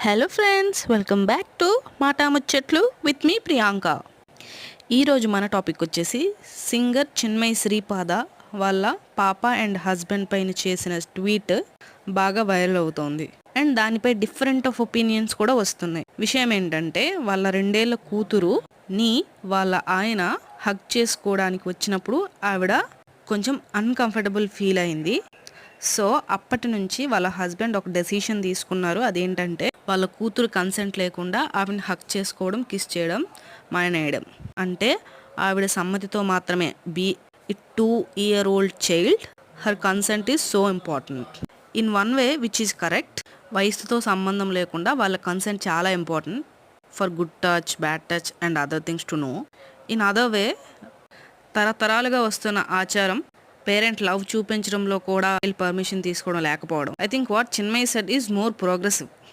Hello friends, welcome back to మాటా ముచ్చట్లు with me Priyanka. ఈరోజు మన టాపిక్ వచ్చేసి సింగర్ చిన్మయి శ్రీపాద వాళ్ళ పాప అండ్ హస్బెండ్ పైన చేసిన ట్వీట్ బాగా వైరల్ అవుతోంది. అండ్ దానిపై డిఫరెంట్ ఆఫ్ ఒపీనియన్స్ కూడా వస్తున్నాయి. విషయం ఏంటంటే వాళ్ళ 2 ఏళ్ల కూతురుని వాళ్ళ ఆయన హగ్ చేసుకోవడానికి వచ్చినప్పుడు ఆవిడ కొంచెం అన్కంఫర్టబుల్ ఫీల్ అయింది. సో అప్పటి నుంచి వాళ్ళ హస్బెండ్ ఒక డెసిషన్ తీసుకున్నారు. అదేంటంటే వాళ్ళ కూతురు కన్సెంట్ లేకుండా ఆవిడని హక్ చేసుకోవడం, కిస్ చేయడం మానేయడం. అంటే ఆవిడ సమ్మతితో మాత్రమే. Be it 2-year-old child, her consent is so important in one way which is correct. వయసుతో సంబంధం లేకుండా వాళ్ళ కన్సెంట్ చాలా important for good touch, bad touch and other things to know. In other way, తరతరాలుగా వస్తున్న ఆచారం పేరెంట్ లవ్ చూపించడంలో కూడా permission తీసుకోవడం లేకపోవడం. I think what Chinmayi said is more progressive.